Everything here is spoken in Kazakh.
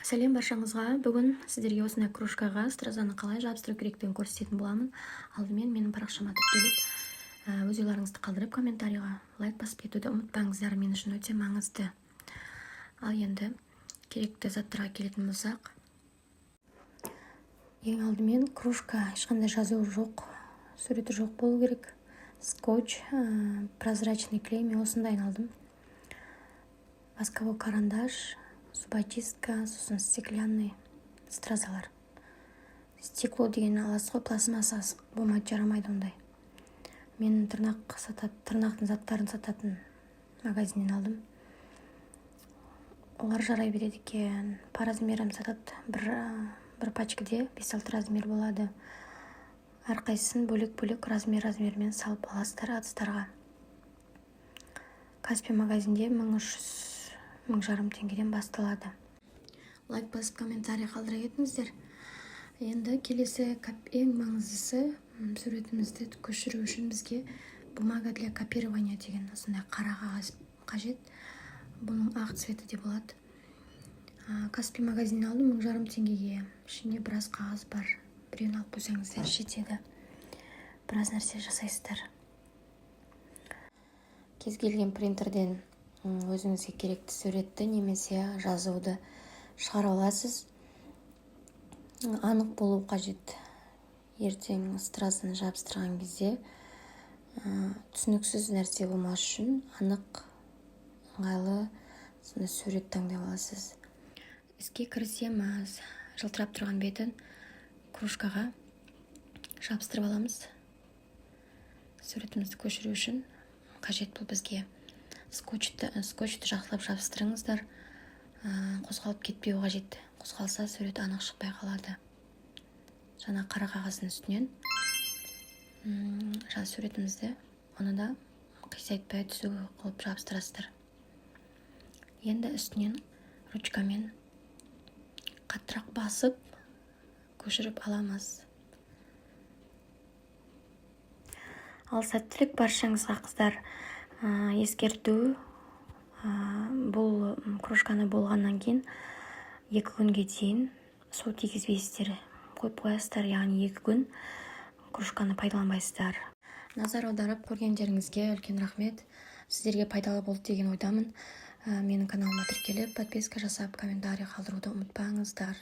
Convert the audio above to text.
Сәлем баршаңызға. Бүгін сіздерге осындай кружкаға стразаны қалай жабыстыру керектігін көрсететін боламын. Алдымен менің парақшама келіп, өз ойларыңызды қалдырып, комментарийға лайк басып кетуді ұмытпаңыздар, мен үшін өте маңызды. Ал енді керекті заттарға келетін болсақ, ең алдымен кружка ешқандай жазу жоқ, суреті жоқ болу керек. Скотч, прозрачный клей, мен осындай алдым. Восковой карандаш, зубочистка, сосын стеклянный стразалар. Стекло деген аласыз ғой, пластмасса болмайды, жарамайды ондай. Мен тырнақтың заттарын сататын магазиннен алдым. Олар жарай береді екен. По размерам сатады. Бір пачкаде 5-6 размер болады. Әрқайсысын бөлек-бөлек размермен салып аласыздар ыдыстарға. Каспий магазинде 1300-1500 теңгеден басталады. Лайк басып комментарий қалдыра кетіңіздер. Енді келесі ең маңыздысы, суретімізді көшіру үшін бізге бумага для копирования деген осындай қара қағаз қажет. Бұның ақ цветі де болады. Каспий магазиннен алдым 1500 теңгеге. Ішінде біраз қағаз бар. Біреуін алып қойсаңыздар жетеді. Біраз нәрсе жасайсыздар. Кез келген принтерден өзіңізге керекті суретті немесе жазуды шығара аласыз. Анық болу қажет. Ертең стразаны жабыстырған кезде түсініксіз нәрсе болмас үшін анық, ыңғайлы сурет таңдап аласыз. Іске кірісеміз. Жылтырап тұрған бетін кружкаға жабыстырып аламыз. Суретімізді көшіру үшін қажет бұл бізге. Скотчты жақсылап жабыстырыңыздар. Қозғалып кетпеу қажет. Қозғалса сурет анық шықпай қалады. Жаңа қара қағаздың үстінен суретімізді, оны да қисайтпай түзу қылып жабыстырасыздар. Енді үстінен ручкамен қаттырақ басып көшіріп аламыз. Ал сәттілік баршаңызға, қыздар. Ескерту, бұл кружканы болғаннан кейін 2 күнге дейін су тигізбейсіздер, қойып қоясыздар, яғни 2 күн кружканы пайдаланбайсыздар. Назар аударып көргендеріңізге үлкен рахмет. Сіздерге пайдалы болды деген ойдамын. Менің каналыма тіркеліп, подписка жасап, комментарий қалдыруды ұмытпаңыздар.